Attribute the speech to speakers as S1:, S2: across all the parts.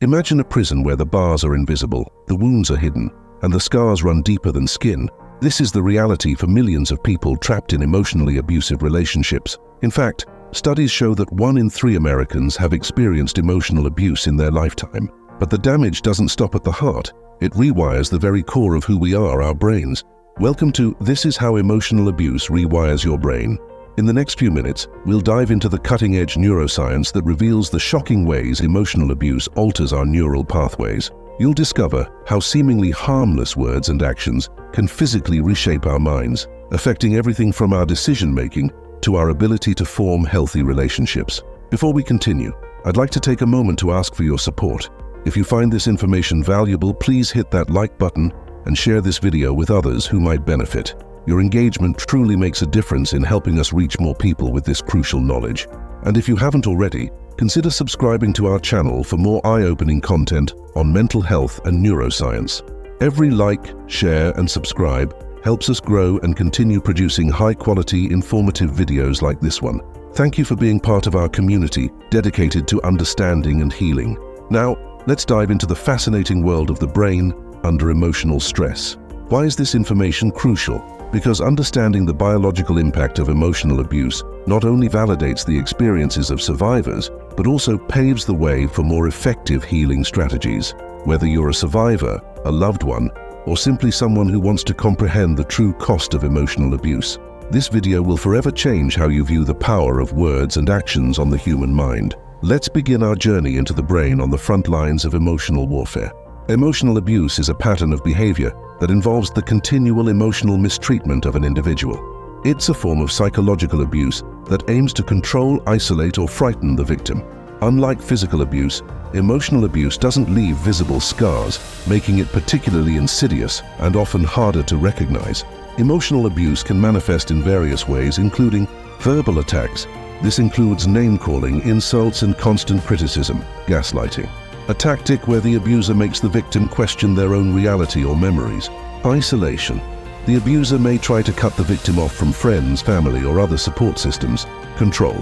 S1: Imagine a prison where the bars are invisible, the wounds are hidden, and the scars run deeper than skin. This is the reality for millions of people trapped in emotionally abusive relationships. In fact, studies show that 1 in 3 Americans have experienced emotional abuse in their lifetime. But the damage doesn't stop at the heart. It rewires the very core of who we are, our brains. Welcome to This is How Emotional Abuse Rewires Your Brain. In the next few minutes, we'll dive into the cutting-edge neuroscience that reveals the shocking ways emotional abuse alters our neural pathways. You'll discover how seemingly harmless words and actions can physically reshape our minds, affecting everything from our decision-making to our ability to form healthy relationships. Before we continue, I'd like to take a moment to ask for your support. If you find this information valuable, please hit that like button and share this video with others who might benefit. Your engagement truly makes a difference in helping us reach more people with this crucial knowledge. And if you haven't already, consider subscribing to our channel for more eye-opening content on mental health and neuroscience. Every like, share, and subscribe helps us grow and continue producing high-quality, informative videos like this one. Thank you for being part of our community dedicated to understanding and healing. Now, let's dive into the fascinating world of the brain under emotional stress. Why is this information crucial? Because understanding the biological impact of emotional abuse not only validates the experiences of survivors, but also paves the way for more effective healing strategies. Whether you're a survivor, a loved one, or simply someone who wants to comprehend the true cost of emotional abuse, this video will forever change how you view the power of words and actions on the human mind. Let's begin our journey into the brain on the front lines of emotional warfare. Emotional abuse is a pattern of behavior that involves the continual emotional mistreatment of an individual. It's a form of psychological abuse that aims to control, isolate, or frighten the victim. Unlike physical abuse, emotional abuse doesn't leave visible scars, making it particularly insidious and often harder to recognize. Emotional abuse can manifest in various ways, including verbal attacks. This includes name-calling, insults, and constant criticism, gaslighting. A tactic where the abuser makes the victim question their own reality or memories. Isolation. The abuser may try to cut the victim off from friends, family, or other support systems. Control.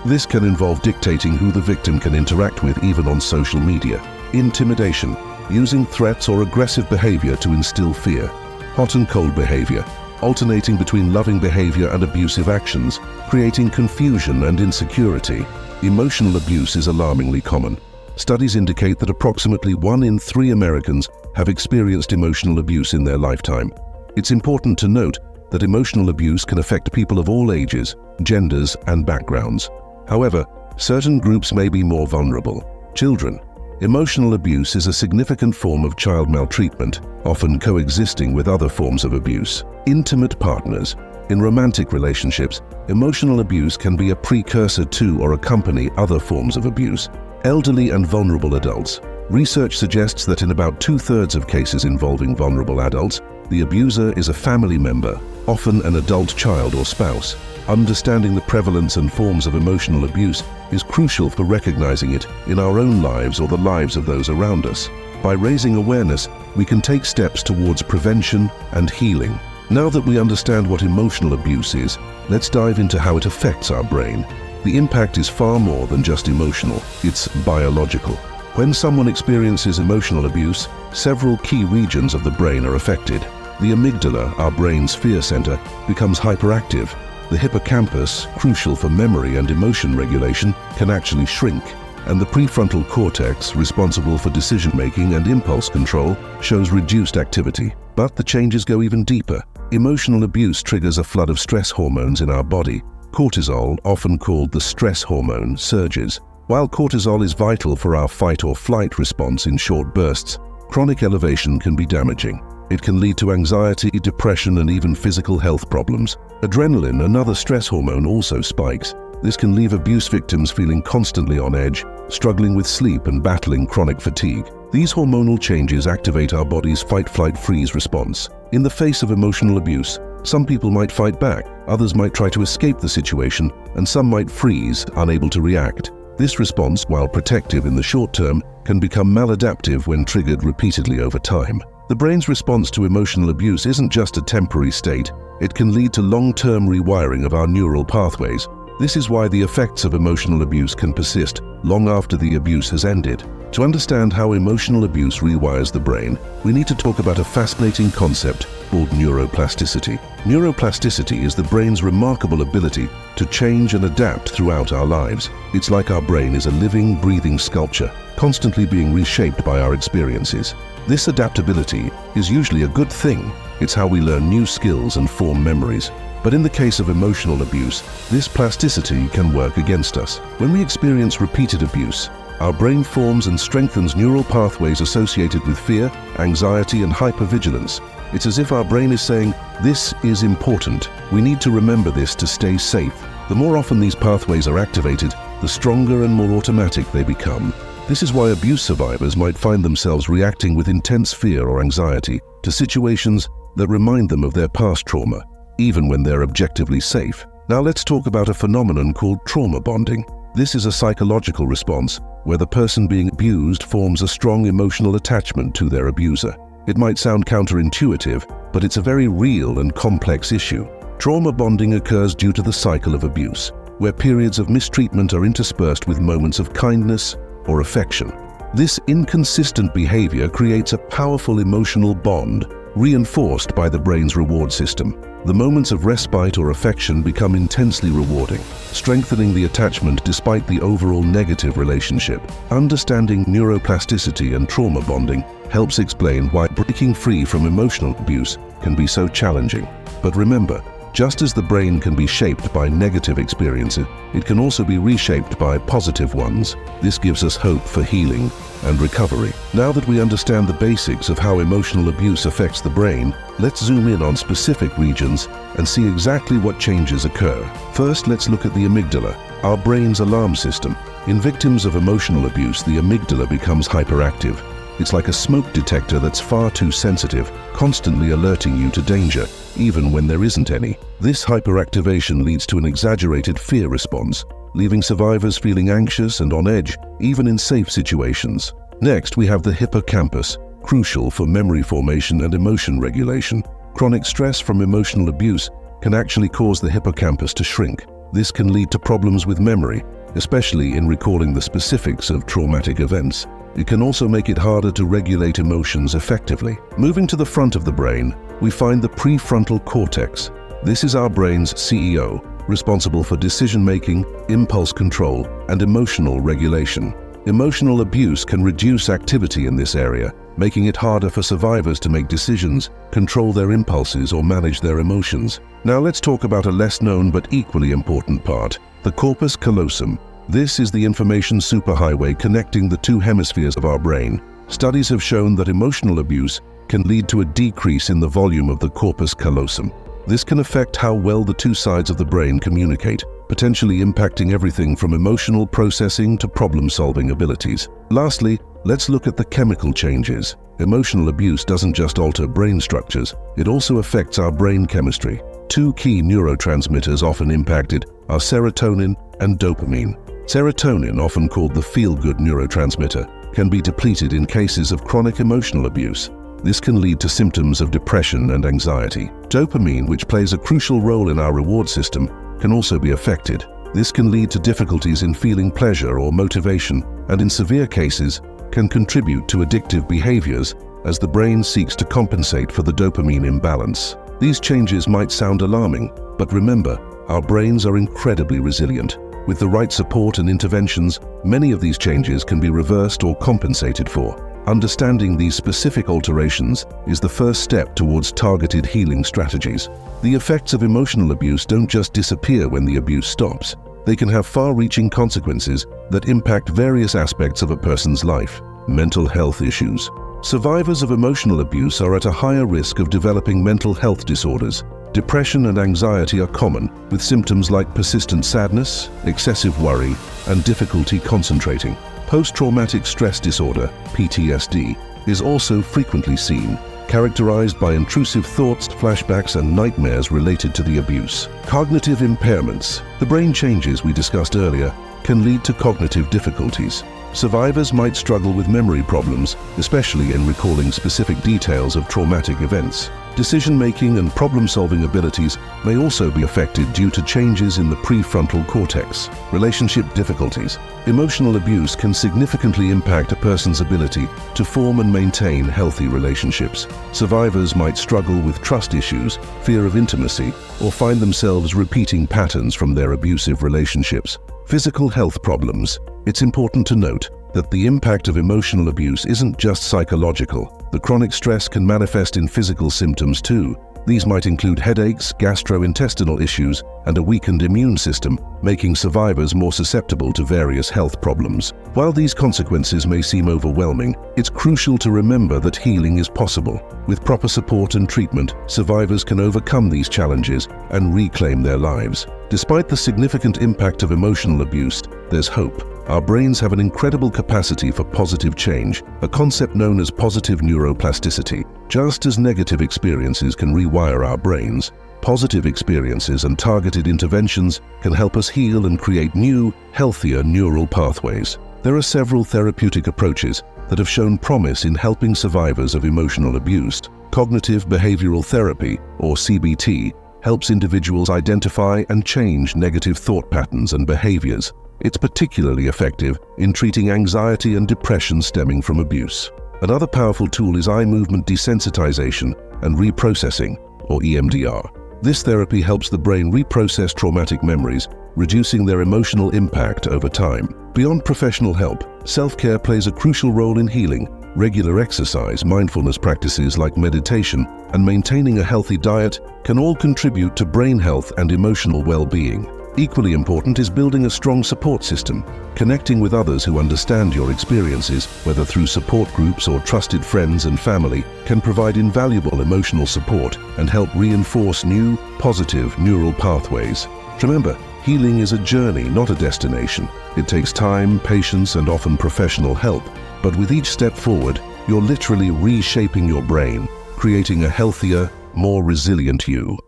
S1: This can involve dictating who the victim can interact with, even on social media. Intimidation. Using threats or aggressive behavior to instill fear. Hot and cold behavior. Alternating between loving behavior and abusive actions, creating confusion and insecurity. Emotional abuse is alarmingly common. Studies indicate that approximately 1 in 3 Americans have experienced emotional abuse in their lifetime. It's important to note that emotional abuse can affect people of all ages, genders, and backgrounds. However, certain groups may be more vulnerable. Children. Emotional abuse is a significant form of child maltreatment, often coexisting with other forms of abuse. Intimate partners. In romantic relationships, emotional abuse can be a precursor to or accompany other forms of abuse. Elderly and vulnerable adults. Research suggests that in about 2/3 of cases involving vulnerable adults, the abuser is a family member, often an adult child or spouse. Understanding the prevalence and forms of emotional abuse is crucial for recognizing it in our own lives or the lives of those around us. By raising awareness, we can take steps towards prevention and healing. Now that we understand what emotional abuse is, let's dive into how it affects our brain. The impact is far more than just emotional, it's biological. When someone experiences emotional abuse, several key regions of the brain are affected. The amygdala, our brain's fear center, becomes hyperactive. The hippocampus, crucial for memory and emotion regulation, can actually shrink. And the prefrontal cortex, responsible for decision-making and impulse control, shows reduced activity. But the changes go even deeper. Emotional abuse triggers a flood of stress hormones in our body. Cortisol, often called the stress hormone, surges. While cortisol is vital for our fight or flight response in short bursts, chronic elevation can be damaging. It can lead to anxiety, depression, and even physical health problems. Adrenaline, another stress hormone, also spikes. This can leave abuse victims feeling constantly on edge, struggling with sleep and battling chronic fatigue. These hormonal changes activate our body's fight-flight-freeze response. In the face of emotional abuse, some people might fight back, others might try to escape the situation, and some might freeze, unable to react. This response, while protective in the short term, can become maladaptive when triggered repeatedly over time. The brain's response to emotional abuse isn't just a temporary state, it can lead to long-term rewiring of our neural pathways. This is why the effects of emotional abuse can persist long after the abuse has ended. To understand how emotional abuse rewires the brain, we need to talk about a fascinating concept called neuroplasticity. Neuroplasticity is the brain's remarkable ability to change and adapt throughout our lives. It's like our brain is a living, breathing sculpture, constantly being reshaped by our experiences. This adaptability is usually a good thing. It's how we learn new skills and form memories. But in the case of emotional abuse, this plasticity can work against us. When we experience repeated abuse, our brain forms and strengthens neural pathways associated with fear, anxiety, and hypervigilance. It's as if our brain is saying, "This is important. We need to remember this to stay safe." The more often these pathways are activated, the stronger and more automatic they become. This is why abuse survivors might find themselves reacting with intense fear or anxiety to situations that remind them of their past trauma, even when they're objectively safe. Now let's talk about a phenomenon called trauma bonding. This is a psychological response where the person being abused forms a strong emotional attachment to their abuser. It might sound counterintuitive, but it's a very real and complex issue. Trauma bonding occurs due to the cycle of abuse, where periods of mistreatment are interspersed with moments of kindness or affection. This inconsistent behavior creates a powerful emotional bond, reinforced by the brain's reward system. The moments of respite or affection become intensely rewarding, strengthening the attachment despite the overall negative relationship. Understanding neuroplasticity and trauma bonding helps explain why breaking free from emotional abuse can be so challenging. But remember, just as the brain can be shaped by negative experiences, it can also be reshaped by positive ones. This gives us hope for healing and recovery. Now that we understand the basics of how emotional abuse affects the brain, let's zoom in on specific regions and see exactly what changes occur. First, let's look at the amygdala, our brain's alarm system. In victims of emotional abuse, the amygdala becomes hyperactive. It's like a smoke detector that's far too sensitive, constantly alerting you to danger, even when there isn't any. This hyperactivation leads to an exaggerated fear response, leaving survivors feeling anxious and on edge, even in safe situations. Next, we have the hippocampus, crucial for memory formation and emotion regulation. Chronic stress from emotional abuse can actually cause the hippocampus to shrink. This can lead to problems with memory, especially in recalling the specifics of traumatic events. It can also make it harder to regulate emotions effectively. Moving to the front of the brain, we find the prefrontal cortex. This is our brain's CEO, responsible for decision-making, impulse control, and emotional regulation. Emotional abuse can reduce activity in this area, making it harder for survivors to make decisions, control their impulses, or manage their emotions. Now let's talk about a less-known but equally important part, the corpus callosum. This is the information superhighway connecting the two hemispheres of our brain. Studies have shown that emotional abuse can lead to a decrease in the volume of the corpus callosum. This can affect how well the two sides of the brain communicate, potentially impacting everything from emotional processing to problem-solving abilities. Lastly, let's look at the chemical changes. Emotional abuse doesn't just alter brain structures, it also affects our brain chemistry. Two key neurotransmitters often impacted are serotonin and dopamine. Serotonin, often called the feel-good neurotransmitter, can be depleted in cases of chronic emotional abuse. This can lead to symptoms of depression and anxiety. Dopamine, which plays a crucial role in our reward system, can also be affected. This can lead to difficulties in feeling pleasure or motivation, and in severe cases, can contribute to addictive behaviors as the brain seeks to compensate for the dopamine imbalance. These changes might sound alarming, but remember, our brains are incredibly resilient. With the right support and interventions, many of these changes can be reversed or compensated for. Understanding these specific alterations is the first step towards targeted healing strategies. The effects of emotional abuse don't just disappear when the abuse stops. They can have far-reaching consequences that impact various aspects of a person's life. Mental health issues. Survivors of emotional abuse are at a higher risk of developing mental health disorders. Depression and anxiety are common, with symptoms like persistent sadness, excessive worry, and difficulty concentrating. Post-traumatic stress disorder, PTSD, is also frequently seen, characterized by intrusive thoughts, flashbacks, and nightmares related to the abuse. Cognitive impairments. The brain changes we discussed earlier can lead to cognitive difficulties. Survivors might struggle with memory problems, especially in recalling specific details of traumatic events. Decision-making and problem-solving abilities may also be affected due to changes in the prefrontal cortex. Relationship difficulties. Emotional abuse can significantly impact a person's ability to form and maintain healthy relationships. Survivors might struggle with trust issues, fear of intimacy, or find themselves repeating patterns from their abusive relationships. Physical health problems. It's important to note that the impact of emotional abuse isn't just psychological. The chronic stress can manifest in physical symptoms too. These might include headaches, gastrointestinal issues, and a weakened immune system, making survivors more susceptible to various health problems. While these consequences may seem overwhelming, it's crucial to remember that healing is possible. With proper support and treatment, survivors can overcome these challenges and reclaim their lives. Despite the significant impact of emotional abuse, there's hope. Our brains have an incredible capacity for positive change, a concept known as positive neuroplasticity. Just as negative experiences can rewire our brains, positive experiences and targeted interventions can help us heal and create new, healthier neural pathways. There are several therapeutic approaches that have shown promise in helping survivors of emotional abuse. Cognitive behavioral therapy, or CBT, helps individuals identify and change negative thought patterns and behaviors. It's particularly effective in treating anxiety and depression stemming from abuse. Another powerful tool is eye movement desensitization and reprocessing, or EMDR. This therapy helps the brain reprocess traumatic memories, reducing their emotional impact over time. Beyond professional help, self-care plays a crucial role in healing. Regular exercise, mindfulness practices like meditation, and maintaining a healthy diet can all contribute to brain health and emotional well-being. Equally important is building a strong support system. Connecting with others who understand your experiences, whether through support groups or trusted friends and family, can provide invaluable emotional support and help reinforce new, positive neural pathways. Remember, healing is a journey, not a destination. It takes time, patience, and often professional help. But with each step forward, you're literally reshaping your brain, creating a healthier, more resilient you.